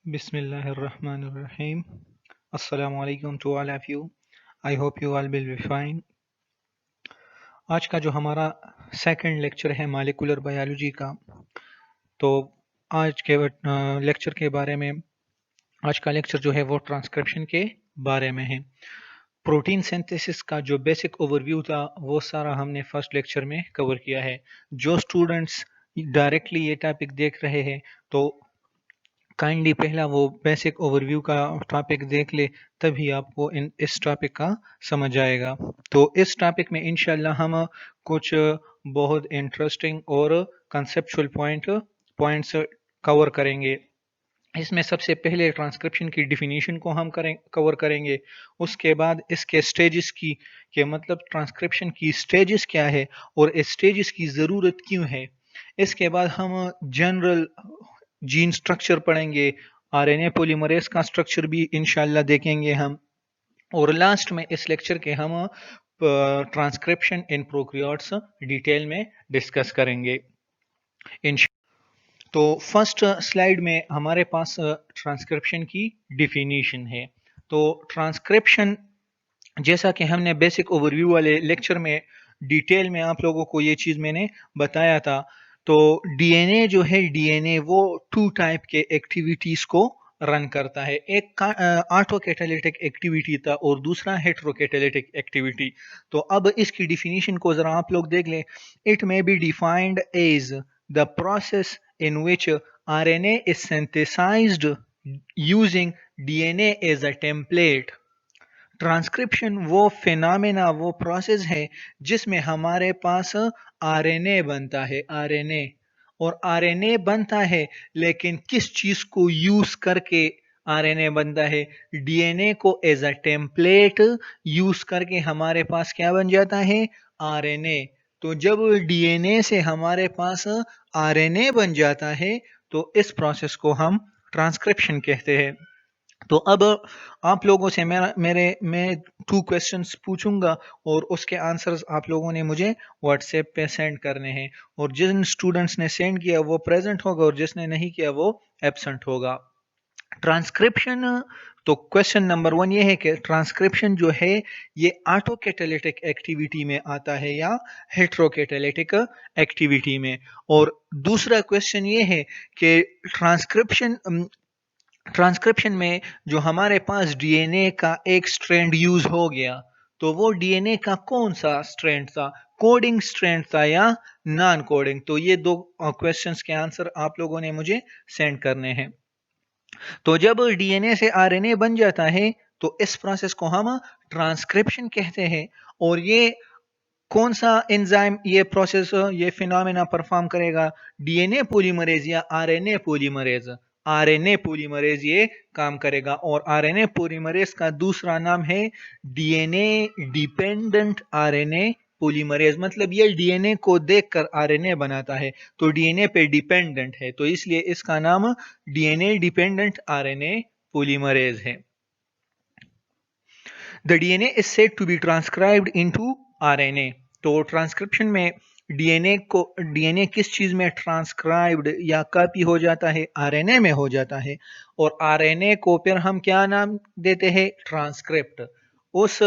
Bismillahirrahmanirrahim. Assalamu alaikum to all of you. I hope you all will be fine. आज का जो हमारा second lecture है molecular biology का, तो आज के लेक्चर के बारे में आज का लेक्चर जो है वो ट्रांसक्रिप्शन के बारे में है। प्रोटीन सिंथेसिस का जो बेसिक ओवरव्यू था वो सारा हमने फर्स्ट लेक्चर में कवर किया है। जो स्टूडेंट्स डायरेक्टली ये टॉपिक देख रहे हैं तो काइंडली पहला वो बेसिक ओवरव्यू का टॉपिक देख ले, तभी आपको इस टॉपिक का समझ आएगा। तो इस टॉपिक में इंशाल्लाह हम कुछ बहुत इंटरेस्टिंग और कंसेप्चुअल पॉइंट्स कवर करेंगे। इसमें सबसे पहले ट्रांसक्रिप्शन की डिफिनीशन को हम कवर करेंगे। उसके बाद इसके स्टेजेस की के मतलब ट्रांसक्रिप्शन की स्टेजेस क्या है और इस स्टेजेस की ज़रूरत क्यों है। इसके बाद हम जनरल जीन स्ट्रक्चर पढ़ेंगे, आरएनए पॉलीमरेज का स्ट्रक्चर भी इंशाल्लाह देखेंगे हम, और लास्ट में इस लेक्चर के हम ट्रांसक्रिप्शन इन प्रोकैरियोट्स डिटेल में डिस्कस करेंगे। तो फर्स्ट स्लाइड में हमारे पास ट्रांसक्रिप्शन की डिफिनीशन है। तो ट्रांसक्रिप्शन, जैसा कि हमने बेसिक ओवरव्यू वाले लेक्चर में डिटेल में आप लोगों को ये चीज़ मैंने बताया था। तो डीएनए जो है, डीएनए वो टू टाइप के एक्टिविटीज़ को रन करता है। एक ऑटोकैटालिटिक एक्टिविटी था और दूसरा हेटेरोकैटालिटिक एक्टिविटी। तो अब इसकी डिफिनीशन को ज़रा आप लोग देख लें। It may be defined as the process in which RNA is synthesized using DNA as a template। Transcription वो फिनोमेना, वो प्रोसेस है जिसमें हमारे पास आरएनए बनता है, आरएनए, और आरएनए बनता है लेकिन किस चीज को यूज करके आरएनए बनता है? डीएनए को एज अ टेम्पलेट यूज करके हमारे पास क्या बन जाता है? आरएनए। तो जब डीएनए से हमारे पास आरएनए बन जाता है तो इस प्रोसेस को हम ट्रांसक्रिप्शन कहते हैं। तो अब आप लोगों से मैं 2 क्वेश्चंस पूछूंगा और उसके आंसर्स आप लोगों ने मुझे व्हाट्सएप पे सेंड करने हैं, और जिन स्टूडेंट्स ने सेंड किया वो प्रेजेंट होगा और जिसने नहीं किया वो एब्सेंट होगा। ट्रांसक्रिप्शन, तो क्वेश्चन नंबर 1 ये है कि ट्रांसक्रिप्शन जो है ये ऑटोकैटालिटिक एक्टिविटी में आता है या हेटेरोकैटालिटिक एक्टिविटी में। और दूसरा क्वेश्चन ये है कि ट्रांसक्रिप्शन में जो हमारे पास डीएनए का एक स्ट्रैंड यूज हो गया, तो वो डीएनए का कौन सा स्ट्रैंड था? कोडिंग स्ट्रैंड था या नॉन कोडिंग? तो ये दो क्वेश्चंस के आंसर आप लोगों ने मुझे सेंड करने हैं। तो जब डीएनए से आरएनए बन जाता है तो इस प्रोसेस को हम ट्रांसक्रिप्शन कहते हैं। और ये कौन सा एंजाइम ये प्रोसेस, ये फिनोमेना परफॉर्म करेगा? डीएनए पॉलीमरेज या आरएनए पॉलीमरेज? आरएनए पॉलीमरेज ये काम करेगा। और आरएनए पॉलीमरेज का दूसरा नाम है डीएनए डिपेंडेंट आरएनए पॉलीमरेज। मतलब ये डीएनए को देखकर आरएनए बनाता है, तो डीएनए पे डिपेंडेंट है, तो इसलिए इसका नाम डीएनए डिपेंडेंट आरएनए पॉलीमरेज है। The DNA is said to be transcribed into RNA। तो ट्रांसक्रिप्शन में डीएनए किस चीज में ट्रांसक्राइब्ड या कॉपी हो जाता है? आरएनए में हो जाता है। और आरएनए को फिर हम क्या नाम देते हैं? ट्रांसक्रिप्ट। उस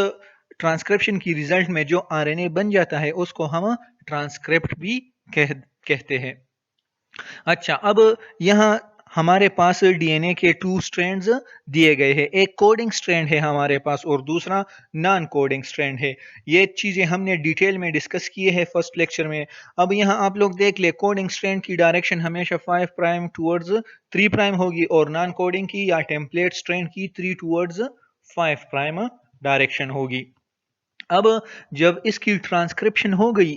ट्रांसक्रिप्शन की रिजल्ट में जो आरएनए बन जाता है उसको हम ट्रांसक्रिप्ट भी कहते हैं। अच्छा, अब यहाँ हमारे पास डीएनए के 2 स्ट्रैंड्स दिए गए हैं। एक कोडिंग स्ट्रैंड है हमारे पास और दूसरा नॉन कोडिंग स्ट्रैंड है। ये चीजें हमने डिटेल में डिस्कस किए हैं फर्स्ट लेक्चर में। अब यहाँ आप लोग देख ले, कोडिंग स्ट्रैंड की डायरेक्शन हमेशा 5 प्राइम टूवर्ड्स 3 प्राइम होगी और नॉन कोडिंग की या टेम्पलेट स्ट्रैंड की 3 टूवर्ड्स 5 प्राइम डायरेक्शन होगी। अब जब इसकी ट्रांसक्रिप्शन हो गई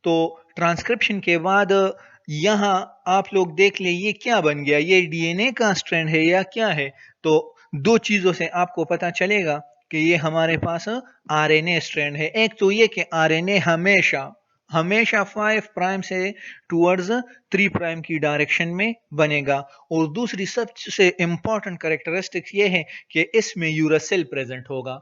तो ट्रांसक्रिप्शन के बाद यहाँ आप लोग देख ले ये क्या बन गया? ये डीएनए का स्ट्रैंड है या क्या है? तो दो चीजों से आपको पता चलेगा कि ये हमारे पास आरएनए स्ट्रैंड है। एक तो ये कि आरएनए हमेशा 5 प्राइम से टुवर्ड्स 3 प्राइम की डायरेक्शन में बनेगा। और दूसरी सबसे इंपॉर्टेंट कैरेक्टरिस्टिक्स ये है कि इसमें यूरासिल प्रेजेंट होगा।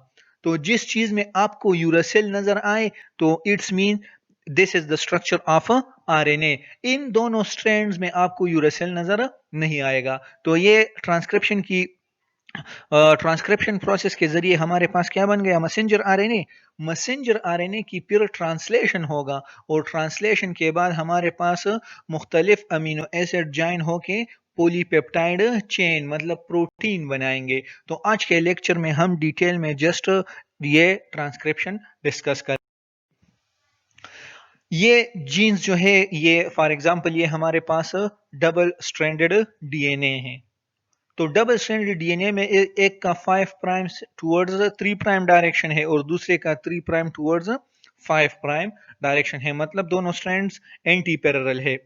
तो जिस चीज में आपको यूरासिल नजर आए तो it's mean this is the structure of RNA, इन दोनों स्ट्रैंड्स में आपको यूरेसिल नजर नहीं आएगा। तो ये ट्रांसक्रिप्शन प्रोसेस के जरिए हमारे पास क्या बन गया, मैसेंजर आरएनए। मैसेंजर आरएनए की फिर ट्रांसलेशन होगा और ट्रांसलेशन के बाद हमारे पास मुख्तलिफ अमीनो एसिड ज्वाइन होके पॉलीपेप्टाइड चेन मतलब प्रोटीन बनाएंगे। तो आज के लेक्चर में हम डिटेल में जस्ट ये ट्रांसक्रिप्शन डिस्कस करें। ये जीन्स जो है ये फॉर एग्जांपल ये हमारे पास डबल स्ट्रैंडेड डीएनए है। तो डबल स्ट्रैंडेड डीएनए में एक का 5 प्राइम टुवर्ड्स 3 प्राइम डायरेक्शन है और दूसरे का 3 प्राइम टुवर्ड्स 5 प्राइम डायरेक्शन है, मतलब दोनों स्ट्रैंड्स एंटी पैरेलल है।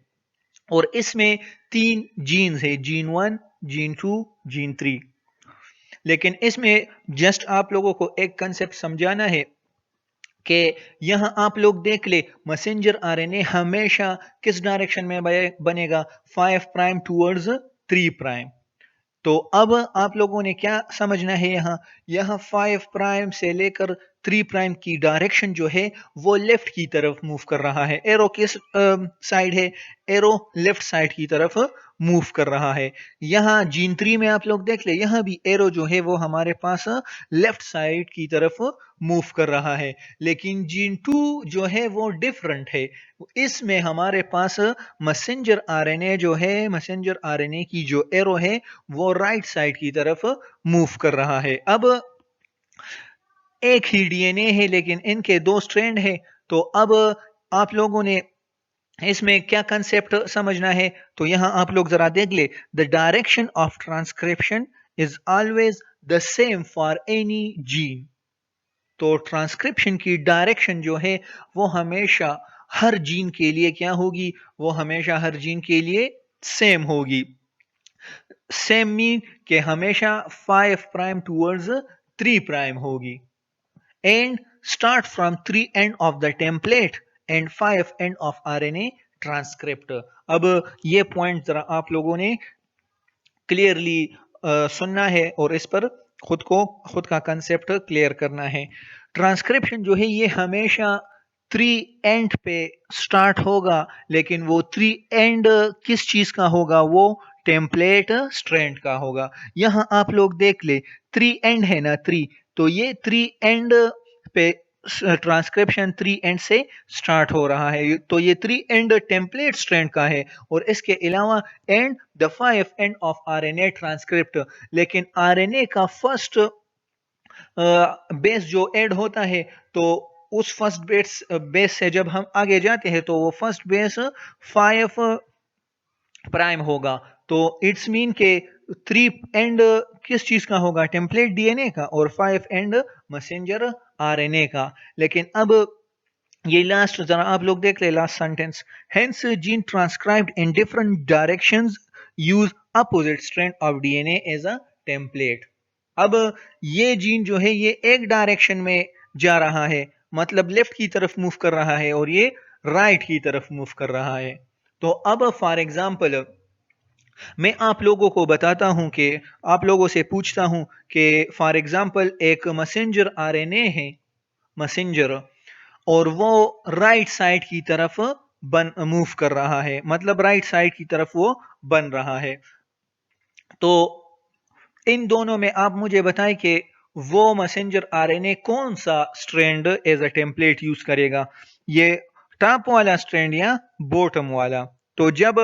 और इसमें 3 जीन्स है, जीन 1, जीन 2, जीन 3। लेकिन इसमें जस्ट आप लोगों को एक कंसेप्ट समझाना है कि यहां आप लोग देख ले मैसेंजर आरएनए हमेशा किस डायरेक्शन में बनेगा, 5 प्राइम टुवर्ड्स 3 प्राइम। तो अब आप लोगों ने क्या समझना है, यहां 5 प्राइम से लेकर 3 प्राइम की डायरेक्शन जो है वो लेफ्ट की तरफ मूव कर रहा है। एरो किस साइड है, एरो लेफ्ट साइड की तरफ मूव कर रहा है। यहां जीन 3 में आप लोग देख ले, यहां भी एरो जो है वो हमारे पास लेफ्ट साइड की तरफ मूव कर रहा है। लेकिन जीन 2 जो है वो डिफरेंट है, इसमें हमारे पास मैसेंजर आरएनए जो है, मैसेंजर आरएनए की जो एरो है वो राइट साइड की तरफ मूव कर रहा है। अब एक ही डीएनए है लेकिन इनके 2 स्ट्रैंड है। तो अब आप लोगों ने इसमें क्या कंसेप्ट समझना है, तो यहां आप लोग जरा देख ले, the direction of transcription is always the same for any gene. तो ट्रांसक्रिप्शन की डायरेक्शन जो है वो हमेशा हर जीन के लिए क्या होगी, वो हमेशा हर जीन के लिए सेम होगी। सेम मीन के हमेशा 5 प्राइम टुवर्ड्स 3 प्राइम होगी and start from 3 and of the template and 5 end of RNA transcript. अब ये पॉइंट जरा आप लोगों ने क्लियरली सुनना है और इस पर खुद का कंसेप्ट क्लियर करना है। ट्रांसक्रिप्शन जो है ये हमेशा 3 एंड पे स्टार्ट होगा, लेकिन वो 3 एंड किस चीज का होगा, वो टेम्पलेट स्ट्रैंड का होगा। यहां आप लोग देख ले 3 एंड है ना 3, तो ये 3 एंड पे ट्रांसक्रिप्शन 3 एंड से स्टार्ट हो रहा है, तो ये 3 एंड टेम्पलेट स्ट्रैंड का है। और इसके अलावा and the 5 end of RNA transcript. लेकिन आरएनए का फर्स्ट बेस जो ऐड होता है, तो उस फर्स्ट बेस से जब हम आगे जाते हैं तो वो फर्स्ट बेस 5 प्राइम होगा। तो इट्स मीन के 3 एंड किस चीज का होगा, टेम्पलेट डीएनए का, और 5 एंड मैसेंजर आरएनए का। लेकिन अब ये लास्ट जरा आप लोग देख ले, last sentence, hence gene transcribed in different directions use opposite strand of DNA as a template. अब ये जीन जो है ये एक डायरेक्शन में जा रहा है, मतलब लेफ्ट की तरफ मूव कर रहा है, और ये राइट की तरफ मूव कर रहा है। तो अब फॉर एग्जाम्पल मैं आप लोगों को बताता हूं कि आप लोगों से पूछता हूं कि फॉर एग्जाम्पल एक मैसेंजर आरएनए है, मैसेंजर, और वो राइट साइड की तरफ मूव कर रहा है, मतलब राइट साइड की तरफ वो बन रहा है। तो इन दोनों में आप मुझे बताएं कि वो मैसेंजर आरएनए कौन सा strand as a template use करेगा, ये टॉप वाला स्ट्रैंड या बॉटम वाला। तो जब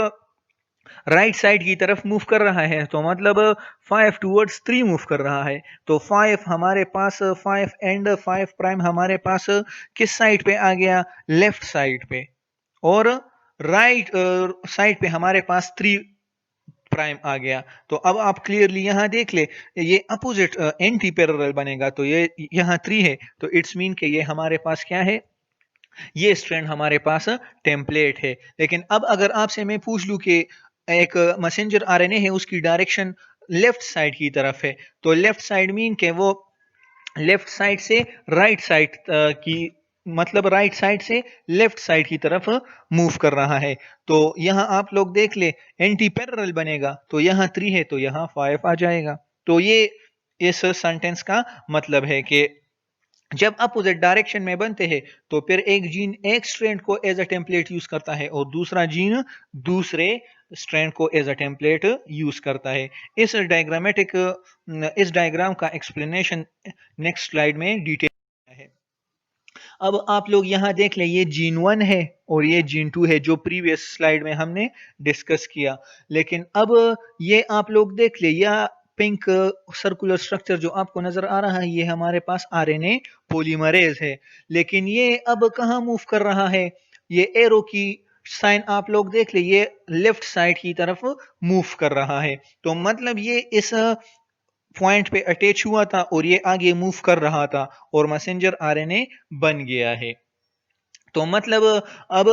राइट साइड की तरफ मूव कर रहा है तो मतलब 5 टूवर्ड्स 3 मूव कर रहा है, तो 5 हमारे पास 5 एंड 5 प्राइम हमारे पास किस साइड पे आ गया, लेफ्ट साइड पे, और राइट साइड पे हमारे पास 3 प्राइम आ गया। तो अब आप क्लियरली यहां देख ले, ये अपोजिट एंटी पैरेलल बनेगा, तो ये यहां 3 है, तो इट्स मीन के ये हमारे पास क्या है, ये स्ट्रैंड हमारे पास टेम्पलेट है। लेकिन अब अगर आपसे मैं पूछ लूं कि एक मैसेंजर आरएनए है उसकी डायरेक्शन लेफ्ट साइड की तरफ है, तो लेफ्ट साइड मीन के वो लेफ्ट साइड से राइट साइड की, मतलब राइट साइड से लेफ्ट साइड की तरफ मूव कर रहा है। तो यहां आप लोग देख ले एंटी पैरेलल बनेगा, तो यहां 3 है तो यहां 5 आ जाएगा। तो ये इस सेंटेंस का मतलब है कि जब अपोजिट डायरेक्शन में बनते हैं तो फिर एक जीन एक स्ट्रैंड को एज अ टेम्पलेट यूज करता है और दूसरा जीन दूसरे स्ट्रैंड को एज अ टेम्पलेट यूज करता है। इस डायग्राम का एक्सप्लेनेशन नेक्स्ट स्लाइड में डिटेल है। अब आप लोग यहाँ देख लें, ये जीन 1 है और ये जीन 2 है जो प्रीवियस स्लाइड में हमने डिस्कस किया। लेकिन अब ये आप लोग देख ले, यह पिंक सर्कुलर स्ट्रक्चर जो आपको नजर आ रहा है ये हमारे पास आरएनए पॉलीमरेज है। लेकिन ये अब कहाँ मूव कर रहा है, ये एरो की साइन आप लोग देख ले, ये लेफ्ट साइड की तरफ मूव कर रहा है। तो मतलब ये इस पॉइंट पे अटैच हुआ था और ये आगे मूव कर रहा था और मैसेंजर आरएनए बन गया है। तो मतलब अब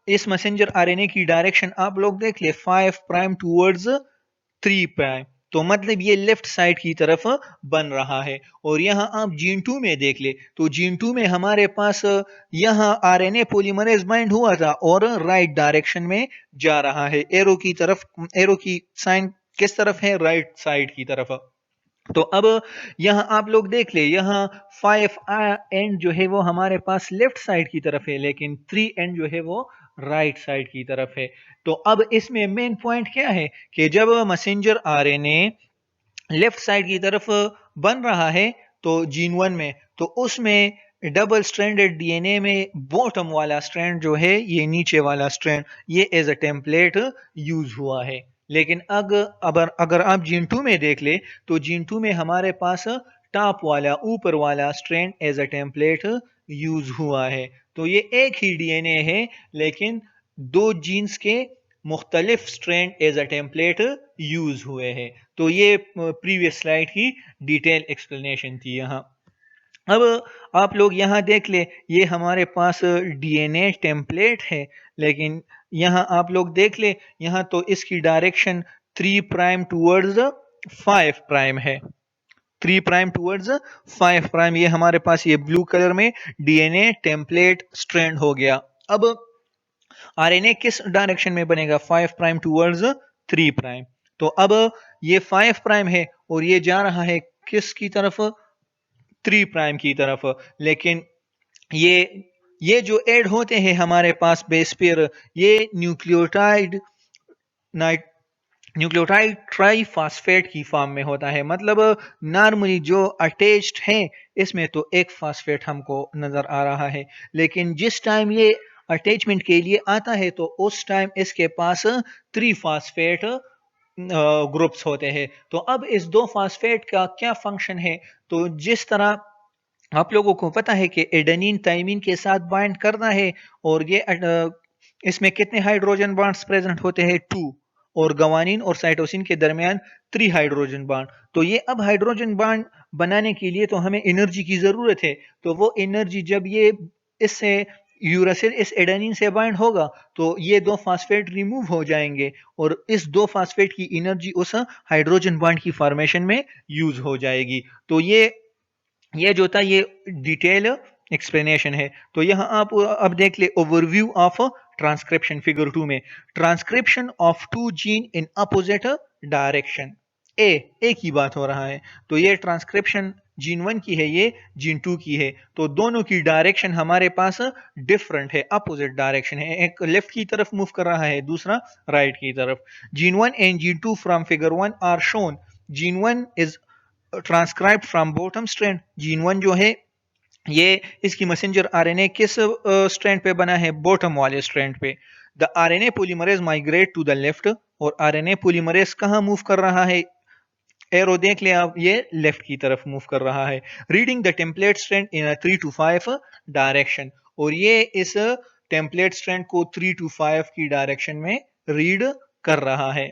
इस मैसेंजर आरएनए की डायरेक्शन आप लोग देख ले, 5 प्राइम टूवर्ड्स 3 प्राइम। तो मतलब ये लेफ्ट साइड की तरफ बन रहा है। और यहाँ आप जीन 2 में देख ले, तो जीन 2 में हमारे पास यहाँ आरएनए पॉलीमरेज बाइंड हुआ था और राइट डायरेक्शन में जा रहा है। एरो की तरफ, एरो की साइन किस तरफ है, राइट साइड की तरफ। तो अब यहां आप लोग देख ले, यहां 5 एंड जो है वो हमारे पास लेफ्ट साइड की तरफ है, लेकिन 3 एंड जो है वो राइट साइड की तरफ है। तो अब इसमें मेन पॉइंट क्या है कि जब मैसेंजर आरएनए लेफ्ट साइड की तरफ बन रहा है तो जीन 1 में, तो उसमें डबल स्ट्रैंडेड डीएनए में बॉटम वाला स्ट्रैंड जो है, ये नीचे वाला स्ट्रैंड, ये एज अ टेम्पलेट यूज हुआ है। लेकिन अगर आप जीन 2 में देख ले, तो जीन 2 में हमारे पास टॉप वाला, ऊपर वाला strand as a template use हुआ है। तो ये एक ही डीएनए है लेकिन दो जीन्स के मुख्तलिफ strand as a template use हुए हैं। तो ये प्रीवियस स्लाइड की डिटेल एक्सप्लेनेशन थी यहाँ। अब आप लोग यहाँ देख ले, ये हमारे पास डीएनए टेम्पलेट है, लेकिन यहाँ आप लोग देख ले, यहाँ तो इसकी डायरेक्शन 3 प्राइम टूवर्ड्स 5 प्राइम है। 3 प्राइम टूवर्ड्स 5 प्राइम, ये हमारे पास ये ब्लू कलर में डीएनए टेम्पलेट स्ट्रैंड हो गया। अब आरएनए किस डायरेक्शन में बनेगा, 5 प्राइम टूवर्ड्स 3 प्राइम। तो अब ये 5 प्राइम है और ये जा रहा है किस की तरफ, 3 प्राइम की तरफ। लेकिन ये ये जो ऐड होते हैं हमारे पास बेस पेयर, ये न्यूक्लियोटाइड न्यूक्लियोटाइड ट्राइफॉस्फेट की फॉर्म में होता है। मतलब नॉर्मली जो अटैच्ड है इसमें तो एक फॉस्फेट हमको नजर आ रहा है, लेकिन जिस टाइम ये अटैचमेंट के लिए आता है तो उस टाइम इसके पास 3 फॉस्फेट ग्रुप्स होते हैं। तो अब इस दो फॉस्फेट का क्या फंक्शन है, तो जिस तरह आप लोगों को पता है कि एडेनिन थाइमिन के साथ बाइंड करना है और ये इसमें कितने हाइड्रोजन बॉन्ड्स प्रेजेंट होते हैं, 2। और गवानीन और साइटोसिन के दरमियान 3 हाइड्रोजन बॉन्ड। तो ये अब हाइड्रोजन बॉन्ड बनाने के लिए तो हमें एनर्जी की जरूरत है। तो वो एनर्जी जब ये इससे यूरासिल इस एडेनिन से बाइंड होगा तो ये दो फास्फेट रिमूव हो जाएंगे और इस दो फास्फेट की एनर्जी उस हाइड्रोजन बॉन्ड की फॉर्मेशन में यूज हो जाएगी। तो ये जो था ये डिटेल एक्सप्लेनेशन है। तो यहाँ आप अब देख ले, ओवरव्यू ऑफ ट्रांसक्रिप्शन फिगर 2 में, transcription of 2 gene in opposite direction, एक ही बात हो रहा है। तो ये ट्रांसक्रिप्शन जीन 1 की है, ये जीन 2 की है। तो दोनों की डायरेक्शन हमारे पास डिफरेंट है, अपोजिट डायरेक्शन है। एक लेफ्ट की तरफ मूव कर रहा है, दूसरा राइट की तरफ। Gene 1 and gene 2 from figure 1 are shown. Gene 1 is transcribe from bottom strand. Gene 1 जो है ये इसकी मैसेंजर आरएनए किस स्ट्रैंड पे बना है, बॉटम वाले स्ट्रैंड पे। The RNA polymerase migrate to the left, और आरएनए पॉलीमरेज कहां मूव कर रहा है, एरो देख ले आप, ये लेफ्ट की तरफ मूव कर रहा है। Reading the template strand in 3 to 5 direction, और ये इस टेम्पलेट स्ट्रैंड को 3 to 5 की डायरेक्शन में रीड कर रहा है।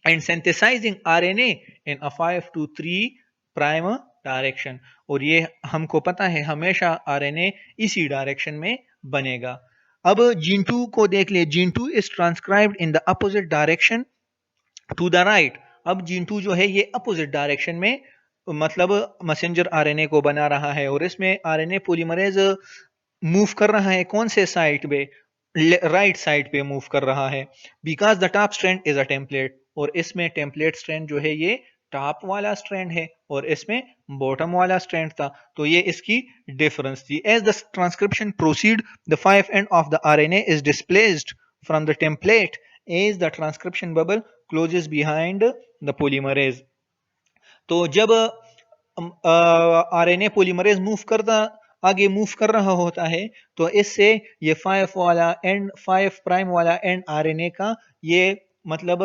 And synthesising RNA in a 5 to 3 prime direction, और ये हमको पता है हमेशा आरएनए इसी डायरेक्शन में बनेगा। अब जीन 2 को देख ले, gene 2 is transcribed in the opposite direction to the right. अब जीन 2 जो है ये अपोजिट डायरेक्शन में, मतलब मैसेंजर आरएनए को बना रहा है, और इसमें आरएनए पॉलीमरेज मूव कर रहा है कौन से साइड पे, राइट साइड पे मूव कर रहा है। Because the top strand is a template, और इसमें टेम्पलेट स्ट्रैंड जो है ये टॉप वाला स्ट्रैंड है और इसमें बॉटम वाला स्ट्रैंड था, तो ये इसकी डिफरेंस थी। As the transcription proceed the 5 end of the RNA is displaced from the template as the transcription bubble closes behind the polymerase. तो जब आरएनए पोलीमरेज आगे मूव कर रहा होता है, तो इससे ये 5 प्राइम वाला एंड आरएनए का ये मतलब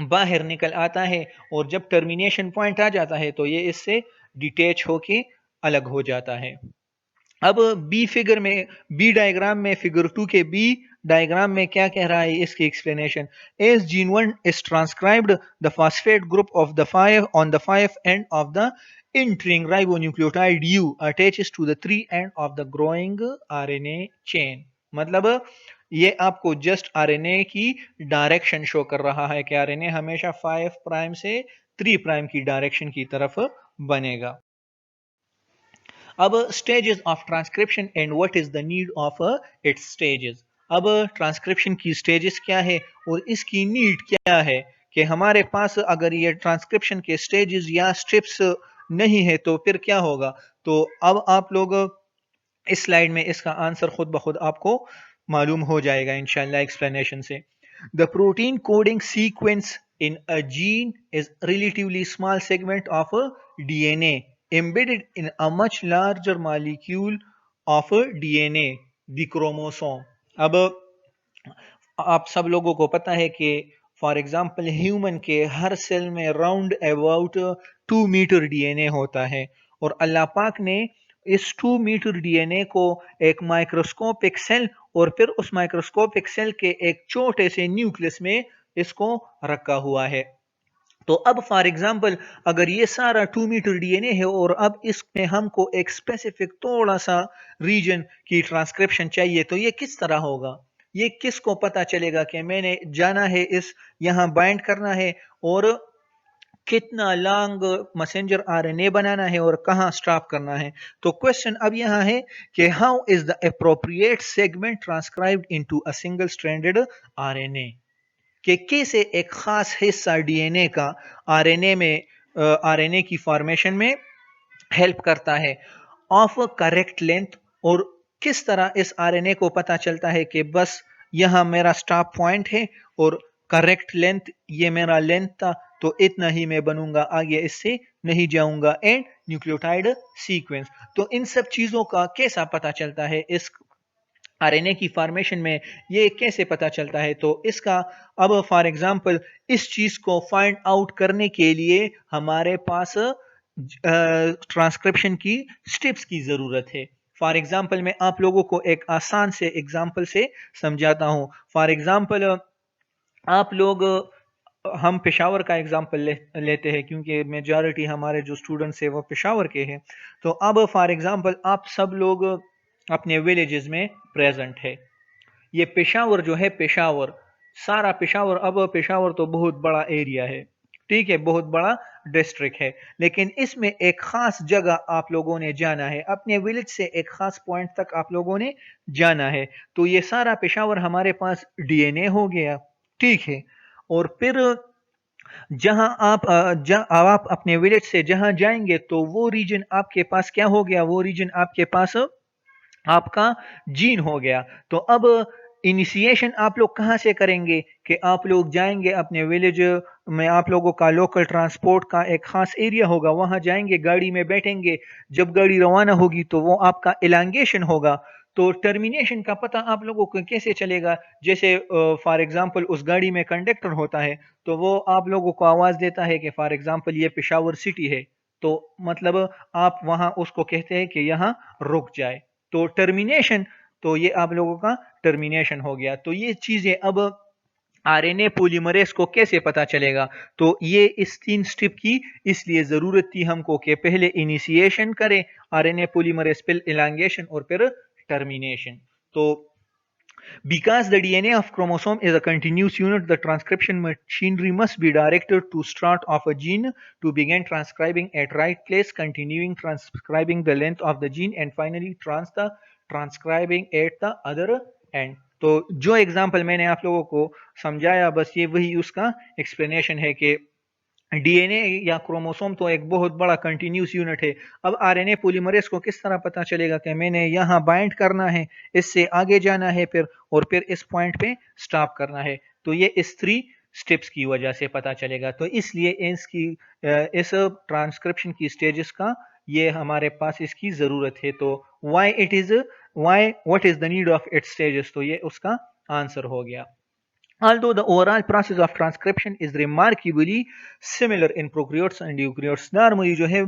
बाहर निकल आता है, और जब टर्मिनेशन पॉइंट आ जाता है तो ये इससे डिटेच होके अलग हो जाता है। अब बी डायग्राम में फिगर 2 के बी डायग्राम में क्या कह रहा है, इसकी explanation. As gene 1 is transcribed the phosphate group of the 5 on the 5 end of the entering ribonucleotide U attaches to the 3 end of the growing RNA chain। मतलब ये आपको जस्ट आरएनए की डायरेक्शन शो कर रहा है कि RNA हमेशा 5 prime से 3 प्राइम की डायरेक्शन की तरफ बनेगा। अब stages of transcription and what is the need of its stages. अब ट्रांसक्रिप्शन की स्टेजेस क्या है और इसकी नीड क्या है, कि हमारे पास अगर ये ट्रांसक्रिप्शन के स्टेजेस या स्टेप्स नहीं है तो फिर क्या होगा। तो अब आप लोग इस स्लाइड में इसका आंसर खुद ब खुद आपको मालूम हो जाएगा इंशाल्लाह एक्सप्लेनेशन से। The protein coding sequence in a gene is relatively small segment of a DNA embedded in a much larger molecule of a DNA, the chromosome। अब आप सब लोगों को पता है कि फॉर एग्जांपल ह्यूमन के हर सेल में राउंड अबाउट 2 मीटर डीएनए होता है, और अल्लाह पाक ने इस 2 मीटर डीएनए को एक माइक्रोस्कोपिक सेल और फिर उस माइक्रोस्कोपिक सेल के एक छोटे से न्यूक्लियस में इसको रखा हुआ है। तो अब फॉर एग्जांपल अगर ये सारा 2 मीटर डीएनए है और अब इसमें हमको एक स्पेसिफिक थोड़ा सा रीजन की ट्रांसक्रिप्शन चाहिए, तो ये किस तरह होगा, ये किसको पता चलेगा कि मैंने जाना है इस यहाँ बाइंड करना है और कितना लॉन्ग मैसेंजर आरएनए बनाना है और कहाँ स्टॉप करना है। तो क्वेश्चन अब यहाँ है कि how is the appropriate segment transcribed into a single stranded RNA, कि कैसे एक खास हिस्सा डीएनए का आरएनए की फॉर्मेशन में हेल्प करता है ऑफ करेक्ट लेंथ, और किस तरह इस आरएनए को पता चलता है कि बस यहां मेरा स्टॉप पॉइंट है और करेक्ट लेंथ ये मेरा लेंथ था, तो इतना ही मैं बनूंगा, आगे इससे नहीं जाऊंगा, एंड न्यूक्लियोटाइड सीक्वेंस। तो इन सब चीजों का कैसा पता चलता है, इस आरएनए की फॉर्मेशन में ये कैसे पता चलता है। तो इसका अब फॉर एग्जांपल इस चीज को फाइंड आउट करने के लिए हमारे पास ट्रांसक्रिप्शन की स्टेप्स की जरूरत है। फॉर एग्जांपल मैं आप लोगों को एक आसान से एग्जांपल से समझाता हूं। फॉर एग्जांपल आप लोग हम पेशावर का एग्जांपल लेते हैं क्योंकि मेजॉरिटी हमारे जो स्टूडेंट्स हैं वो पेशावर के हैं। तो अब फॉर एग्जांपल आप सब लोग अपने विलेजेस में प्रेजेंट है। ये पेशावर जो है, पेशावर सारा पेशावर, अब पेशावर तो बहुत बड़ा एरिया है, ठीक है, बहुत बड़ा डिस्ट्रिक्ट है, लेकिन इसमें एक खास जगह आप लोगों ने जाना है, अपने विलेज से एक खास पॉइंट तक आप लोगों ने जाना है। तो ये सारा पेशावर हमारे पास डीएनए हो गया, ठीक है। और फिर जहां आप अपने विलेज से जहां जाएंगे तो वो रीजन आपके पास क्या हो गया, वो रीजन आपके पास आपका जीन हो गया। तो अब इनिशिएशन आप लोग कहां से करेंगे, कि आप लोग जाएंगे अपने विलेज में, आप लोगों का लोकल ट्रांसपोर्ट का एक खास एरिया होगा, वहां जाएंगे, गाड़ी में बैठेंगे, जब गाड़ी रवाना होगी तो वो आपका इलांगेशन होगा। तो टर्मिनेशन का पता आप लोगों को कैसे चलेगा, जैसे फॉर एग्जांपल उस गाड़ी में कंडक्टर होता है, तो वो आप लोगों को आवाज देता है कि फॉर एग्जांपल ये पेशावर सिटी है, तो मतलब आप वहां उसको कहते हैं कि यहाँ रुक जाए। तो टर्मिनेशन, तो ये आप लोगों का टर्मिनेशन हो गया। तो ये चीजें अब आरएनए पॉलीमरेज को कैसे पता चलेगा, तो ये इस 3 स्टेप की इसलिए जरूरत थी हमको कि पहले इनिशिएशन करें आरएनए पॉलीमरेज, फिर इलांगेशन और फिर टर्मिनेशन। तो because the DNA of chromosome is a continuous unit, the transcription machinery must be directed to start of a gene to begin transcribing at right place, continuing transcribing the length of the gene, and finally transcribing at the other end। तो जो example मैंने आप लोगों को समझाया, बस ये वही उसका एक्सप्लेनेशन है कि डीएनए या क्रोमोसोम तो एक बहुत बड़ा कंटिन्यूस यूनिट है। अब आरएनए पॉलीमरेज को किस तरह पता चलेगा कि मैंने यहाँ बाइंड करना है, इससे आगे जाना है फिर इस पॉइंट पे स्टॉप करना है। तो ये इस 3 स्टेप्स की वजह से पता चलेगा। तो इसलिए इस ट्रांसक्रिप्शन की स्टेजेस का ये हमारे पास इसकी ज़रूरत है। तो what is the need of its stages, तो ये उसका आंसर हो गया। Although the overall process of transcription is remarkably similar in prokaryotes and eukaryotes, normally जो है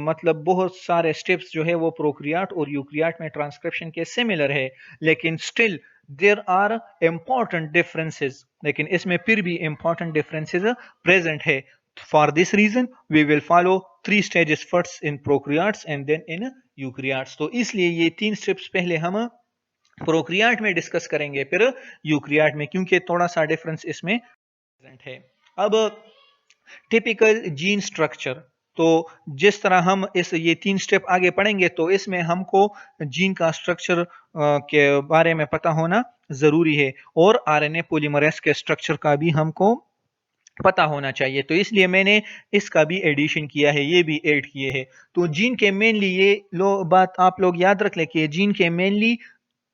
मतलब बहुत सारे स्टेप्स जो है वो प्रोकैरियोट और यूकैरियोट में ट्रांसक्रिप्शन के सिमिलर है, लेकिन still there are important differences, लेकिन इसमें फिर भी इम्पोर्टेंट डिफरेंसेस प्रेजेंट है। For this reason we will follow 3 stages, first in prokaryotes and then in eukaryotes. तो इसलिए ये 3 स्टेप्स पहले हम प्रोक्रियाट में डिस्कस करेंगे, फिर यूक्रियाट में, क्योंकि थोड़ा सा डिफरेंस इसमें प्रेजेंट है। अब टिपिकल जीन स्ट्रक्चर, तो जिस तरह हम ये 3 स्टेप आगे पढ़ेंगे तो इसमें हमको जीन का स्ट्रक्चर के बारे में पता होना जरूरी है, और आरएनए पॉलीमरेज के स्ट्रक्चर का भी हमको पता होना चाहिए। तो इसलिए मैंने इसका भी एडिशन किया है, ये भी ऐड किए हैं। तो जीन के मेनली ये बात आप लोग याद रख लें कि जीन के मेनली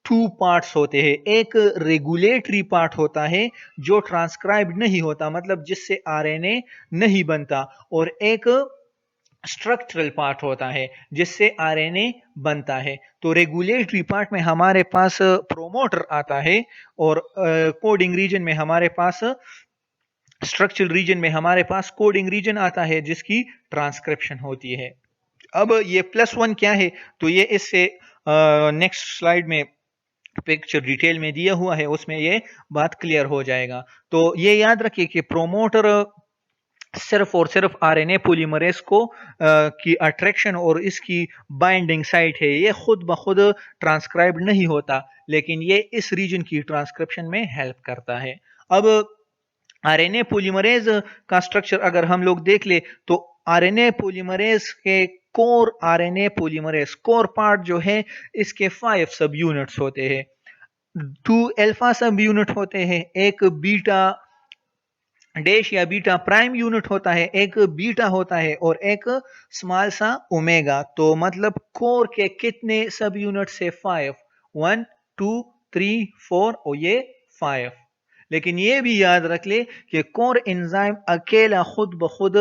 2 पार्ट्स होते हैं। एक रेगुलेटरी पार्ट होता है जो ट्रांसक्राइब नहीं होता, मतलब जिससे आरएनए नहीं बनता, और एक स्ट्रक्चरल पार्ट होता है जिससे आरएनए बनता है। तो रेगुलेटरी पार्ट में हमारे पास प्रोमोटर आता है, और कोडिंग रीजन में हमारे पास स्ट्रक्चरल रीजन में हमारे पास कोडिंग रीजन आता है जिसकी ट्रांसक्रिप्शन होती है। अब ये +1 क्या है, तो ये इससे नेक्स्ट स्लाइड में पिक्चर डिटेल में दिया हुआ है, उसमें ये बात क्लियर हो जाएगा। तो ये याद रखिए कि प्रोमोटर सिर्फ और सिर्फ आरएनए पॉलीमरेज को की अट्रैक्शन और इसकी बाइंडिंग साइट है, ये खुद ब खुद ट्रांसक्राइब नहीं होता, लेकिन ये इस रीजन की ट्रांसक्रिप्शन में हेल्प करता है। अब आरएनए पॉलीमरेज का स्ट्रक्चर अगर हम लोग देख ले, तो आरएनए पॉलीमरेज के कोर पार्ट जो है इसके 5 सब यूनिट्स होते हैं। 2 अल्फा सब यूनिट होते हैं, एक बीटा डैश या बीटा प्राइम यूनिट होता है, एक बीटा होता है, और एक स्मॉल सा ओमेगा। तो मतलब कोर के कितने सब यूनिट से 5, 1 2 3 4 और ये 5। लेकिन ये भी याद रख ले कि कोर एंजाइम अकेला खुद ब खुद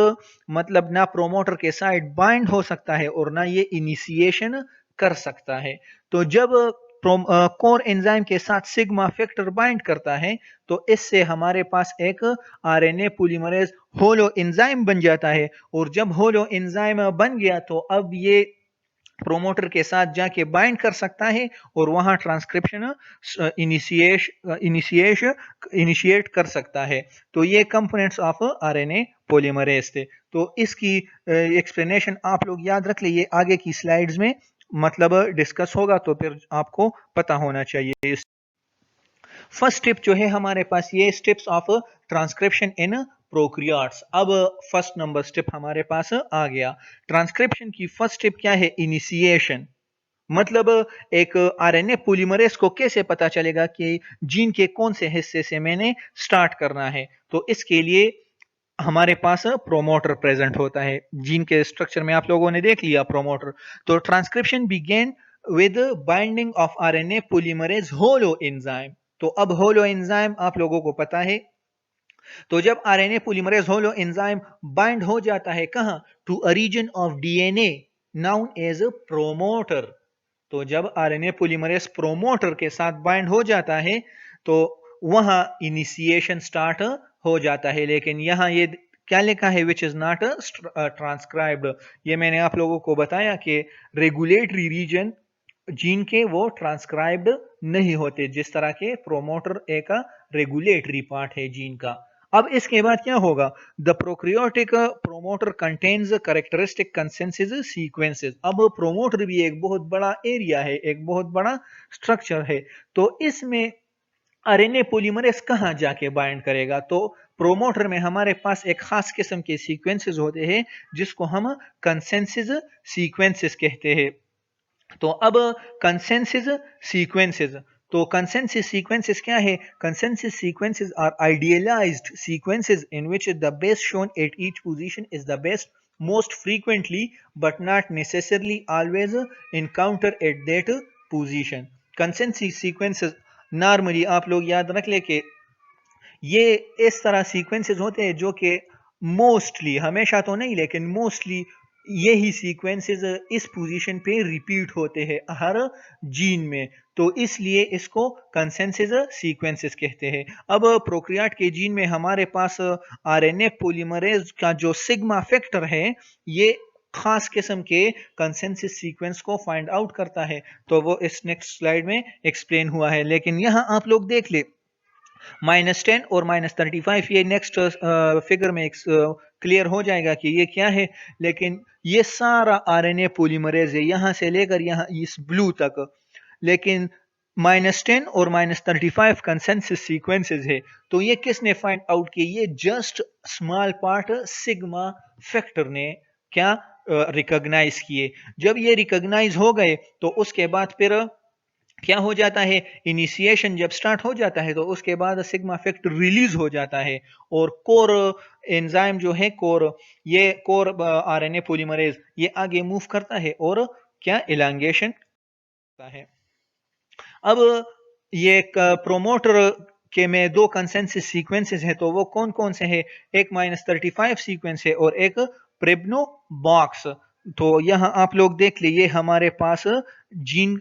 मतलब ना प्रोमोटर के साथ बाइंड हो सकता है और ना ये इनिशिएशन कर सकता है। तो जब कोर एंजाइम के साथ सिग्मा फैक्टर बाइंड करता है, तो इससे हमारे पास एक आरएनए पॉलीमरेज होलो एंजाइम बन जाता है, और जब होलो एंजाइम बन गया तो अब ये प्रोमोटर के साथ जाके बाइंड कर सकता है और वहां ट्रांसक्रिप्शन इनिशिएट कर सकता है। तो ये कंपोनेंट्स ऑफ आरएनए पॉलीमरेज थे। तो इसकी एक्सप्लेनेशन आप लोग याद रख लीजिए, आगे की स्लाइड्स में मतलब डिस्कस होगा, तो फिर आपको पता होना चाहिए। फर्स्ट स्टेप जो है हमारे पास ये steps of transcription in prokaryotes. अब फर्स्ट नंबर स्टेप हमारे पास आ गया। ट्रांसक्रिप्शन की फर्स्ट स्टेप क्या है? इनिशिएशन। मतलब एक आरएनए पॉलीमरेज को कैसे पता चलेगा कि जीन के कौन से हिस्से से मैंने स्टार्ट करना है? तो इसके लिए हमारे पास प्रोमोटर प्रेजेंट होता है। जीन के स्ट्रक्चर में आप लोगों ने देख लिया प्रोमोटर। तो transcription begin with binding of RNA polymerase holoenzyme. तो अब होलो एंजाइम आप लोगों को पता है। तो जब RNA polymerase holoenzyme bind हो जाता है कहां? To a region of DNA known as promoter. तो जब आरएनए पॉलीमरेज प्रोमोटर के साथ बाइंड हो जाता है तो वहां इनिशिएशन स्टार्ट हो जाता है। लेकिन यहां ये क्या लिखा है? Which is not transcribed. ये मैंने आप लोगों को बताया कि रेगुलेटरी रीजन जीन के वो ट्रांसक्राइब्ड नहीं होते, जिस तरह के प्रोमोटर एक रेगुलेटरी पार्ट है जीन का। अब इसके बाद क्या होगा? The prokaryotic promoter contains characteristic consensus sequences. अब प्रोमोटर भी एक बहुत बड़ा एरिया है, एक बहुत बड़ा स्ट्रक्चर है। तो इसमें आरएनए पॉलीमरेज कहां जाके बाइंड करेगा? तो प्रोमोटर में हमारे पास एक खास किस्म के सीक्वेंसेस होते हैं जिसको हम कंसेंसस सीक्वेंसेस कहते हैं। तो अब कंसेंसस सीक्वेंसेस, तो कंसेंसस सीक्वेंसेस क्या है? Consensus sequences are idealised sequences in which the base shown at each position is the best most frequently but not necessarily always encounter at that position. Consensus sequences normally आप लोग याद रख ले कि ये इस तरह सीक्वेंसेस होते हैं जो कि मोस्टली, हमेशा तो नहीं लेकिन मोस्टली यही सीक्वेंसेस इस पोजीशन पे रिपीट होते हैं हर जीन में, तो इसलिए इसको कंसेंसस सीक्वेंसेस कहते हैं। अब प्रोक्रियाट के जीन में हमारे पास आरएनए पॉलीमरेज का जो सिग्मा फैक्टर है ये खास किस्म के कंसेंसस सीक्वेंस को फाइंड आउट करता है, तो वो इस नेक्स्ट स्लाइड में एक्सप्लेन हुआ है। लेकिन यहां आप लोग देख ले -10 और -35 ये नेक्स्ट फिगर में क्लियर हो जाएगा कि ये क्या है। लेकिन ये सारा आरएनए पॉलीमरेज है यहां से लेकर यहां इस ब्लू तक, लेकिन -10 और -35 कंसेंसस सीक्वेंसेस है। तो ये किसने फाइंड आउट किए? ये just small part sigma factor ने क्या रिकॉग्नाइज किए। जब ये रिकॉग्नाइज हो गए तो उसके बाद फिर क्या हो जाता है, इनिशिएशन जब स्टार्ट हो जाता है तो उसके बाद सिग्मा फैक्टर रिलीज हो जाता है और कोर एंजाइम जो है ये कोर आरएनए पॉलीमरेज ये आगे मूव करता है और क्या इलांगेशन करता है। अब ये प्रोमोटर के में दो कंसेंसस सीक्वेंसेस हैं, तो वो कौन कौन से हैं? एक -35 सीक्वेंस है और एक प्रेब्नो बॉक्स। तो यहां आप लोग देख लीजिए हमारे पास जीन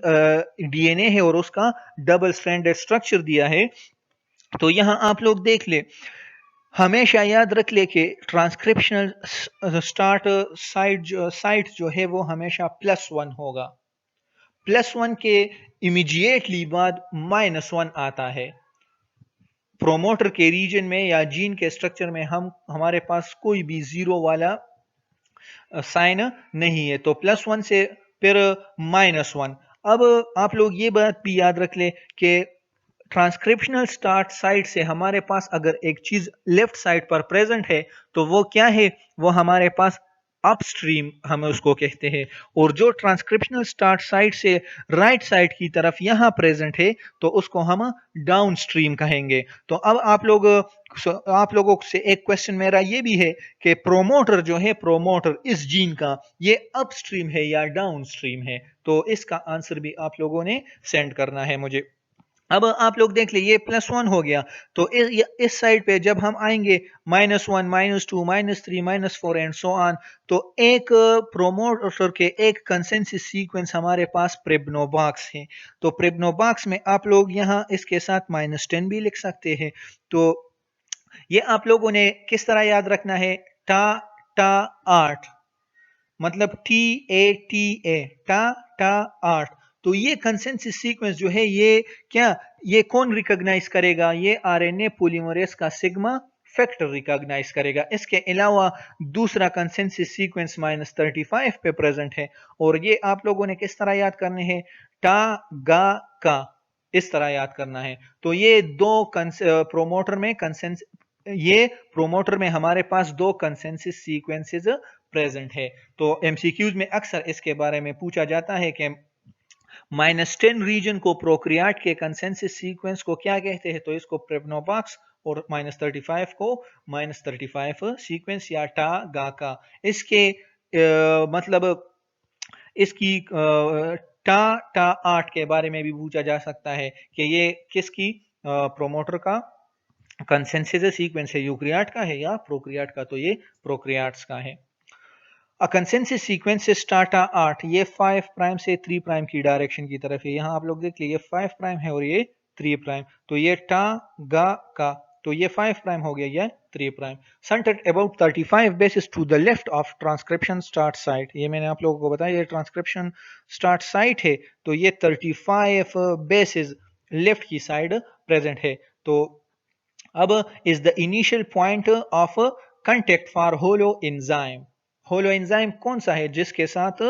डीएनए है और उसका डबल स्ट्रैंडेड स्ट्रक्चर दिया है। तो यहां आप लोग देख ले, हमेशा याद रख ले कि ट्रांसक्रिप्शनल स्टार्ट साइट जो है वो हमेशा +1 होगा। +1 के इमीडिएटली बाद -1 आता है। प्रोमोटर के रीजन में या जीन के स्ट्रक्चर में हमारे पास कोई भी जीरो वाला साइन नहीं है, तो +1 से फिर -1। अब आप लोग ये बात भी याद रख ले कि ट्रांसक्रिप्शनल स्टार्ट साइड से हमारे पास अगर एक चीज लेफ्ट साइड पर प्रेजेंट है तो वो क्या है? वो हमारे पास अपस्ट्रीम हम उसको कहते हैं, और जो ट्रांसक्रिप्शनल स्टार्ट साइड से राइट साइड की तरफ यहां प्रेजेंट है तो उसको हम डाउनस्ट्रीम कहेंगे। तो अब आप लोगों से एक क्वेश्चन मेरा ये भी है कि प्रोमोटर जो है, प्रोमोटर इस जीन का, ये अपस्ट्रीम है या डाउनस्ट्रीम है? तो इसका आंसर भी आप लोगों ने सेंड करना है मुझे। अब आप लोग देख लीजिए +1 हो गया, तो इस साइड पे जब हम आएंगे -1 -2 -3 -4 एंड सो ऑन, तो एक प्रोमोटर के एक कंसेंसस सीक्वेंस हमारे पास प्रेब्नोबॉक्स है। तो प्रेब्नोबॉक्स में आप लोग यहाँ इसके साथ -10 भी लिख सकते हैं। तो ये आप लोगों ने किस तरह याद रखना है? टा टा 8 मतलब TATA, टा टा 8। तो ये कंसेंसस सीक्वेंस जो है ये क्या, ये कौन रिकॉग्नाइज करेगा? ये आरएनए पॉलीमरेज का सिग्मा फैक्टर रिकॉग्नाइज करेगा। इसके अलावा दूसरा कंसेंसस सीक्वेंस -35 पे प्रेजेंट है, और ये आप लोगों ने किस तरह याद करने हैं? टा गा का, इस तरह याद करना है। तो ये दो प्रोमोटर में कंसेंस ये प्रोमोटर में हमारे पास दो कंसेंसस सीक्वेंसेस प्रेजेंट है। तो एमसीक्यूज में अक्सर इसके बारे में पूछा जाता है कि -10 रीजन को प्रोक्रियाट के कंसेंसस सीक्वेंस को क्या कहते हैं? तो इसको प्रेब्नोबॉक्स, और -35 को -35 सीक्वेंस या टा गा का। इसके मतलब इसकी टा टा 8 के बारे में भी पूछा जा सकता है कि ये किसकी प्रोमोटर का कंसेंसस सीक्वेंस है, यूक्रियाट का है या प्रोक्रियाट का? तो ये प्रोक्रियाट्स का है। कंसेंसस सीक्वेंस स्टार्टा 8 ये 5 प्राइम से 3 प्राइम की डायरेक्शन की तरफ है। यहां आप लोग देख लीजिए 5 प्राइम है और ये 3 प्राइम, तो ये टा गा का, तो ये 5 प्राइम हो गया, ये 3 prime. Centred about 35 bases to the left of transcription start site. ये मैंने आप लोगों को बताया, ये ट्रांसक्रिप्शन स्टार्ट साइट है, तो ये 35 बेसिस लेफ्ट की साइड प्रेजेंट है। तो अब is the initial point of contact for holo enzyme. Holo enzyme कौन सा है? जिसके साथ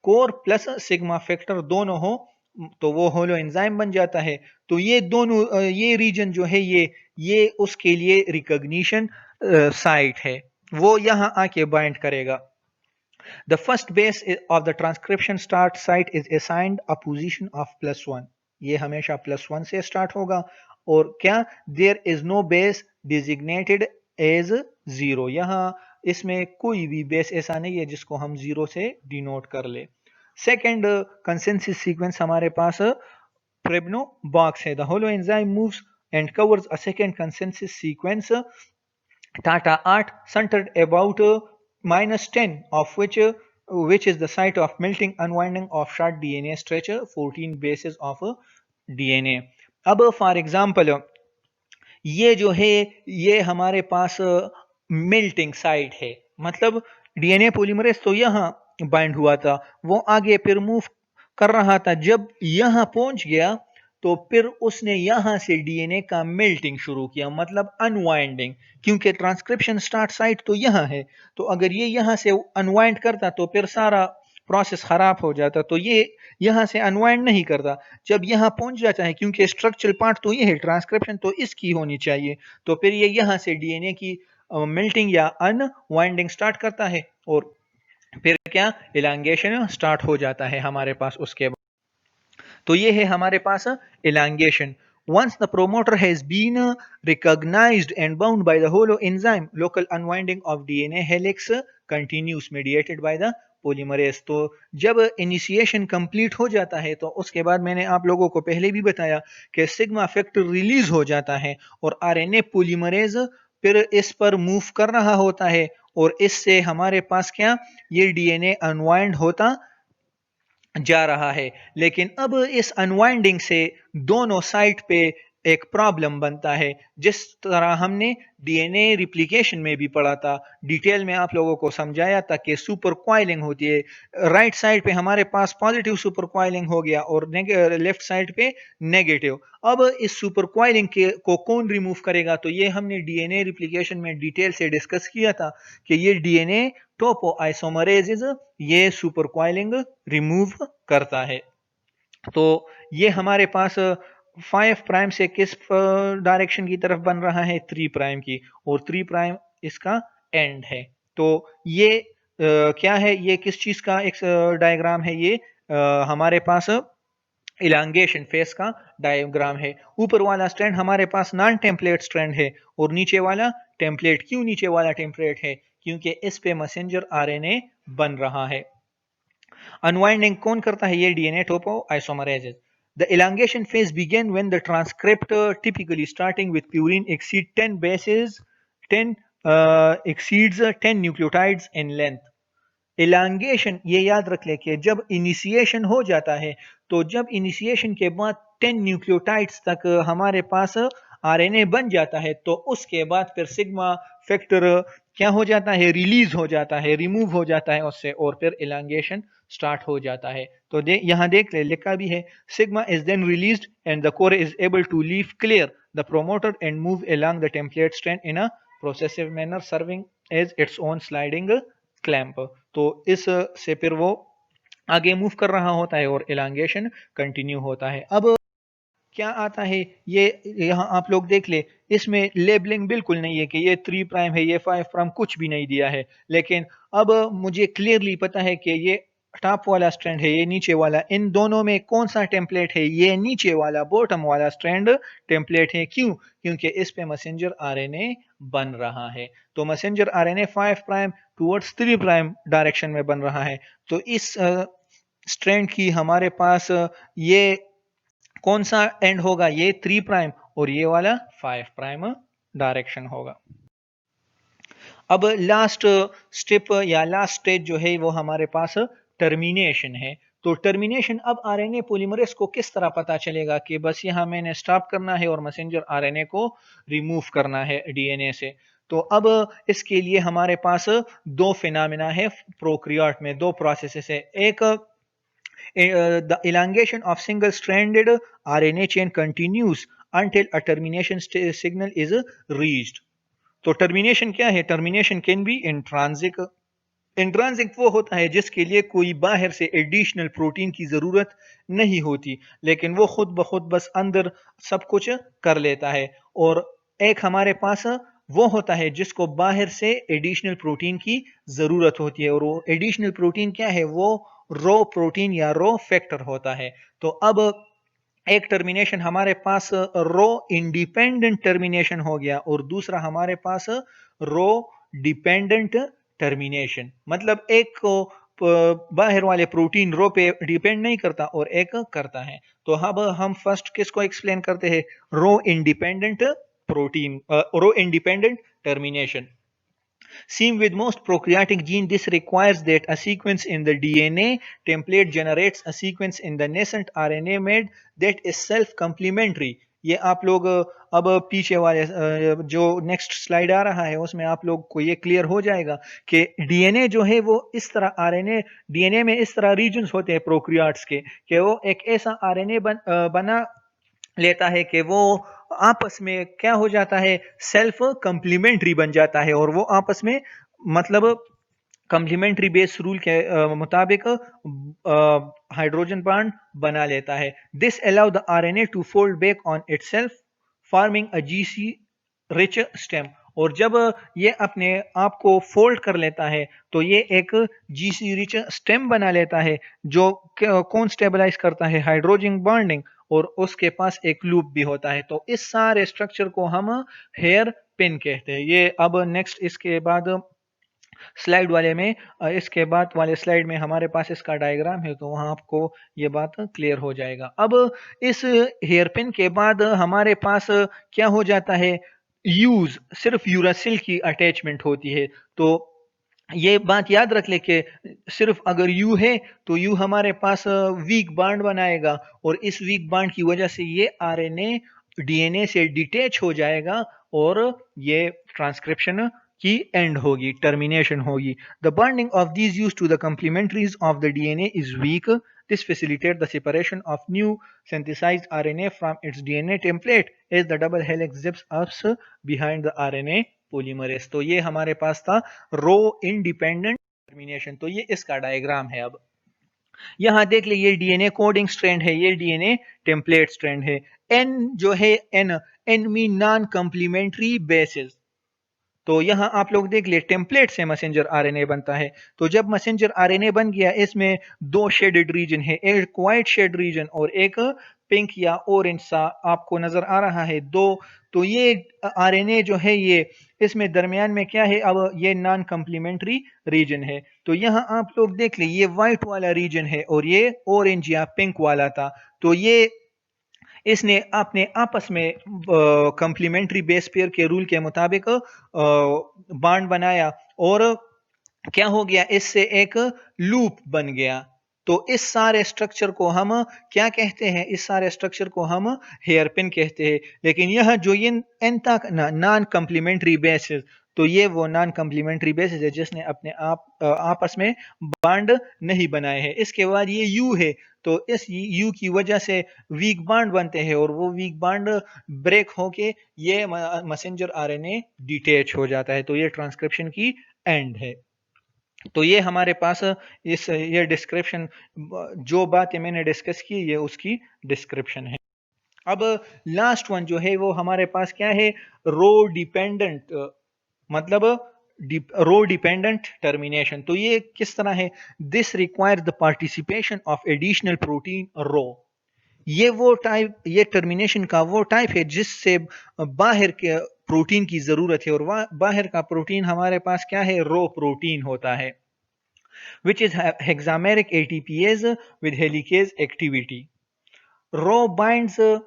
कोर प्लस सिग्मा फैक्टर दोनों हो तो वो होलो एंजाइम बन जाता है। तो ये दोनों ये रीजन जो है ये उसके लिए रिकॉग्निशन साइट है, वो यहां आके बाइंड करेगा। The first base of the transcription start site is assigned a position of +1. ये हमेशा +1 से स्टार्ट होगा। और क्या, there is no base designated as 0, यहाँ इसमें कोई भी बेस ऐसा नहीं है जिसको हम 0 से डिनोट कर ले। सेकेंड कंसेंसस सीक्वेंस हमारे पास Prebno box है। The holoenzyme moves and covers a second consensus sequence Tata art centered about -10 of which is the site of melting unwinding of short DNA stretch 14 bases of DNA। अब for example ये जो है ये हमारे पास melting site है, मतलब DNA polymerase तो यहाँ बाइंड हुआ था, वो आगे फिर मूव कर रहा था, जब यहाँ पहुंच गया तो फिर उसने यहां से डीएनए का मेल्टिंग शुरू किया, मतलब अनवाइंडिंग, क्योंकि ट्रांसक्रिप्शन स्टार्ट साइट तो यहां है, तो अगर ये यहां से अनवाइंड करता तो फिर सारा प्रोसेस खराब हो जाता, तो ये यहां से अनवाइंड नहीं करता, जब यहां पहुंच जाता है, क्योंकि स्ट्रक्चरल पार्ट तो ये है, ट्रांसक्रिप्शन तो इसकी होनी चाहिए, तो फिर ये यहां से डीएनए की मेल्टिंग या अनवाइंडिंग स्टार्ट करता है और फिर क्या, इलांगेशन स्टार्ट हो जाता है हमारे पास उसके बाद। तो ये है हमारे पास elongation। Once the promoter has been recognized and bound by the holoenzyme, local unwinding of DNA helix continues mediated by the polymerase। तो जब इनिशिएशन कंप्लीट हो जाता है तो उसके बाद मैंने आप लोगों को पहले भी बताया कि सिग्मा फैक्टर रिलीज हो जाता है और आरएनए पॉलीमरेज फिर इस पर मूव कर रहा होता है और इससे हमारे पास क्या, ये डीएनए अनवाइंड होता जा रहा है। लेकिन अब इस अनवाइंडिंग से दोनों साइट पे एक प्रॉब्लम बनता है, जिस तरह हमने डीएनए रिप्लिकेशन में भी पढ़ा था, डिटेल में आप लोगों को समझाया था कि सुपर क्वाइलिंग होती है, राइट साइड पे हमारे पास पॉजिटिव सुपर क्वाइलिंग हो गया और लेफ्ट साइड पे नेगेटिव। अब इस सुपर क्वाइलिंग को कौन रिमूव करेगा, तो ये हमने डीएनए रिप्लिकेशन में डिटेल से डिस्कस किया था कि ये डीएनए टोपो आइसोमरेज ये सुपर क्वाइलिंग रिमूव करता है। तो ये हमारे पास 5 प्राइम से किस डायरेक्शन की तरफ बन रहा है, 3 प्राइम की, और 3 प्राइम इसका एंड है। तो ये क्या है, ये किस चीज का एक डायग्राम है, ये हमारे पास इलांगेशन फेस का डायग्राम है। ऊपर वाला स्ट्रैंड हमारे पास नॉन टेम्पलेट स्ट्रैंड है और नीचे वाला टेम्पलेट। क्यों नीचे वाला टेम्पलेट है, क्योंकि इस पे मैसेंजर आरएनए बन रहा है। अनवाइंडिंग कौन करता है, ये DNA Toppo आइसोमरेजेस। The elongation phase begin when the transcript typically starting with purine exceeds 10 bases 10 exceeds 10 nucleotides in length। elongation ये याद रख ले कि जब इनिशिएशन हो जाता है, तो जब इनिशिएशन के बाद 10 न्यूक्लियोटाइड्स तक हमारे पास आरएनए बन जाता है, तो उसके बाद फिर सिग्मा फैक्टर क्या हो जाता है, रिलीज हो जाता है, रिमूव हो जाता है उससे, और फिर elongation स्टार्ट हो जाता है। तो यहां देख ले, लिखा भी है, sigma is then released and the core is able to leave clear the promoter and move along the template strand in a processive manner serving as its own sliding clamp. तो इस से फिर वो आगे मूव कर रहा होता है और elongation कंटिन्यू होता है। अब क्या आता है, ये यहाँ आप लोग देख ले, इसमें लेबलिंग बिल्कुल नहीं है कि ये 3 प्राइम है, ये 5 प्राइम, कुछ भी नहीं दिया है। लेकिन अब मुझे क्लियरली पता है कि ये टॉप वाला स्ट्रैंड है, ये नीचे वाला, इन दोनों में कौन सा टेम्पलेट है, ये नीचे वाला बॉटम वाला स्ट्रैंड टेम्पलेट है। क्यों, क्योंकि इस पे मैसेंजर आरएनए बन रहा है। तो messenger RNA 5 prime towards 3 prime direction में बन रहा है। तो इस स्ट्रैंड की हमारे पास ये कौन सा एंड होगा, ये 3 प्राइम, और ये वाला 5 प्राइम डायरेक्शन होगा। अब लास्ट स्टेप या लास्ट स्टेज जो है वो हमारे पास टर्मिनेशन है। तो टर्मिनेशन, अब आरएनए पॉलीमरेज को किस तरह पता चलेगा कि बस यहाँ मैंने स्टॉप करना है और मैसेंजर आरएनए को रिमूव करना है डीएनए से। तो अब इसके लिए हमारे पास दो फिनोमेना है प्रोकैरियोट में, दो प्रोसेसेस है। एक the elongation of single-stranded RNA chain continues until a termination signal is reached। तो टर्मिनेशन क्या है, टर्मिनेशन कैन बी इंट्रांसिक। इंट्रांसिक वो होता है जिसके लिए कोई बाहर से एडिशनल प्रोटीन की जरूरत नहीं होती, लेकिन वो खुद ब खुद बस अंदर सब कुछ कर लेता है। और एक हमारे पास वो होता है जिसको बाहर से एडिशनल प्रोटीन की जरूरत होती है, और वो एडिशनल प्रोटीन क्या है, वो रो प्रोटीन या रो फैक्टर होता है। तो अब एक टर्मिनेशन हमारे पास रो इंडिपेंडेंट टर्मिनेशन हो गया और दूसरा हमारे पास रो डिपेंडेंट टर्मिनेशन। मतलब एक को बाहर वाले प्रोटीन रो पे डिपेंड नहीं करता और एक करता है। तो अब हम फर्स्ट किसको एक्सप्लेन करते हैं, rho independent protein, rho independent termination. Same with most prokaryotic genes, this requires that a sequence in the DNA template generates a sequence in the nascent RNA made that is self-complementary। ये आप लोग अब पीछे वाले जो next slide आ रहा है उसमें आप लोग को ये क्लियर हो जाएगा कि डीएनए जो है वो इस तरह आरएनए, डीएनए में इस तरह रीजन्स होते हैं प्रोकैरियोट्स के कि वो एक ऐसा आरएनए बना लेता है कि वो आपस में क्या हो जाता है, सेल्फ कंप्लीमेंट्री बन जाता है और वो आपस में मतलब कंप्लीमेंट्री बेस रूल के मुताबिक हाइड्रोजन बॉन्ड बना लेता है। This allow the RNA to fold back on itself forming a GC rich stem. और जब ये अपने आप को फोल्ड कर लेता है तो ये एक जीसी रिच स्टेम बना लेता है जो कौन स्टेबलाइज करता है, हाइड्रोजन बॉन्डिंग, और उसके पास एक लूप भी होता है। तो इस सारे स्ट्रक्चर को हम हेयर पिन कहते हैं। ये अब नेक्स्ट इसके बाद स्लाइड वाले में, इसके बाद वाले स्लाइड में हमारे पास इसका डायग्राम है तो वहां आपको ये बात क्लियर हो जाएगा। अब इस हेयर पिन के बाद हमारे पास क्या हो जाता है, यूज सिर्फ यूरासिल की अटैचमेंट होती है। तो ये बात याद रख ले कि सिर्फ अगर यू है तो यू हमारे पास वीक बॉन्ड बनाएगा और इस वीक बॉन्ड की वजह से ये आरएनए डीएनए से डिटैच हो जाएगा और ये ट्रांसक्रिप्शन की एंड होगी, टर्मिनेशन होगी। The bonding of these U's to the complementaries of the DNA is weak. This facilitates the separation of new synthesized RNA from its DNA template as the double helix zips up behind the RNA polymerase। तो ये हमारे पास था रो independent termination. तो ये इसका diagram है। अब यहां देख ले, ये डीएनए कोडिंग स्ट्रैंड है, ये डीएनए टेम्पलेट स्ट्रैंड है। एन जो है, N mean non complementary bases. तो यहां आप लोग देख लिए टेम्पलेट से मैसेंजर आरएनए बनता है। तो जब मैसेंजर आरएनए बन गया, इसमें दो शेडेड रीजन है, एक व्हाइट शेड रीजन और एक पिंक या ऑरेंज सा आपको नजर आ रहा है, दो। तो ये आरएनए जो है ये इसमें दरमियान में क्या है, अब ये नॉन कंप्लीमेंट्री रीजन है। तो यहां आप लोग देख ले, ये व्हाइट वाला रीजन है और ये ऑरेंज या पिंक वाला था। तो ये इसने अपने आपस में कंप्लीमेंट्री बेस पेयर के रूल के मुताबिक बॉन्ड बनाया और क्या हो गया, इससे एक लूप बन गया। तो इस सारे स्ट्रक्चर को हम क्या कहते हैं, इस सारे स्ट्रक्चर को हम हेयर पिन कहते हैं। लेकिन यह जो ये एन तक नॉन कंप्लीमेंट्री बेसिस, तो ये वो नॉन कंप्लीमेंट्री बेसिस है जिसने अपने आप आपस में बॉन्ड नहीं बनाए हैं। इसके बाद ये यू है, तो इस यू की वजह से वीक बॉन्ड बनते हैं और वो वीक बॉन्ड ब्रेक होके ये मैसेंजर आरएनए डिटैच हो जाता है। तो ये ट्रांसक्रिप्शन की एंड है। तो ये हमारे पास इस ये डिस्क्रिप्शन, जो बातें मैंने डिस्कस की ये उसकी डिस्क्रिप्शन है। अब लास्ट वन जो है वो हमारे पास क्या है, रो डिपेंडेंट, मतलब रो डिपेंडेंट टर्मिनेशन। तो ये किस तरह है, this requires the participation of additional protein rho. ये वो टाइप, ये टर्मिनेशन का वो टाइप है जिससे बाहर के प्रोटीन की जरूरत है, और बाहर का प्रोटीन हमारे पास क्या है, रो प्रोटीन होता है, which is hexameric ATPase with helicase activity. Rho binds a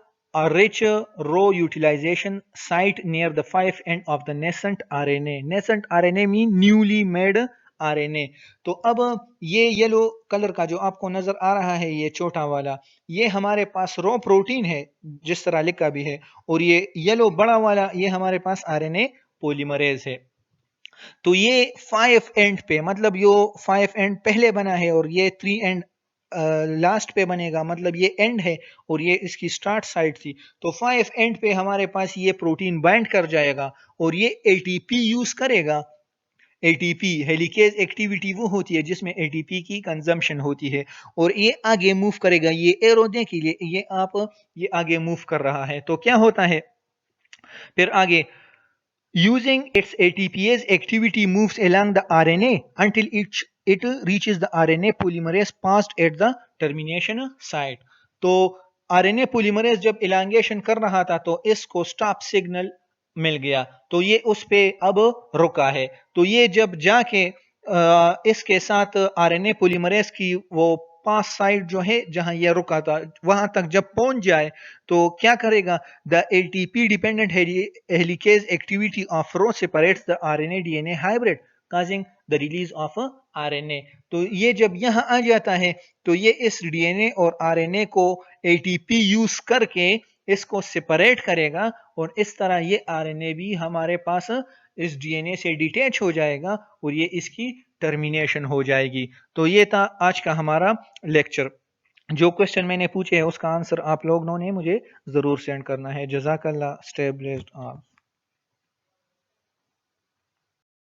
rich Rho utilization site near the 5' end of the nascent RNA. Nascent RNA mean newly made RNA। तो अब ये येलो कलर का जो आपको नजर आ रहा है, ये छोटा वाला, ये हमारे पास रो प्रोटीन है जिस तरह लिखा भी है, और ये येलो बड़ा वाला ये हमारे पास आरएनए पॉलीमरेज है। तो ये 5 एंड पे, मतलब यो 5 एंड पहले बना है और ये 3 एंड लास्ट पे बनेगा, मतलब ये एंड है और ये इसकी स्टार्ट साइड थी। तो 5 एंड पे हमारे पास ये प्रोटीन बाइंड कर जाएगा और ये एटीपी यूज करेगा। एटीपी हेलिकेज एक्टिविटी वो होती है जिसमें एटीपी की कंजम्पशन होती है, और ये आगे मूव करेगा। ये एरो देखिए, ये आप ये आगे मूव कर रहा है। तो क्या होता है फिर आगे, using its ATPase activity moves along the RNA until it reaches the RNA polymerase passed at the termination site। तो आरएनए पॉलीमरेज जब इलांगेशन कर रहा था तो इसको स्टॉप सिग्नल मिल गया, तो ये उस पे अब रुका है। तो ये जब जाके इसके साथ आरएनए पॉलीमरेज की वो पास साइड जो है जहां ये रुका था वहां तक जब पहुंच जाए तो क्या करेगा, the ATP dependent helicase activity of rho separates the RNA DNA hybrid causing the release of RNA. तो ये जब यहां आ जाता है तो ये इस डीएनए और आरएनए को एटीपी यूज करके इसको सेपरेट करेगा और इस तरह ये आरएनए भी हमारे पास इस डीएनए से डिटैच हो जाएगा और ये इसकी टर्मिनेशन हो जाएगी। तो ये था आज का हमारा लेक्चर। जो क्वेश्चन मैंने पूछे है उसका आंसर आप लोगों ने मुझे जरूर सेंड करना है। जज़ाकल्लाह, स्टे ब्लेस्ड।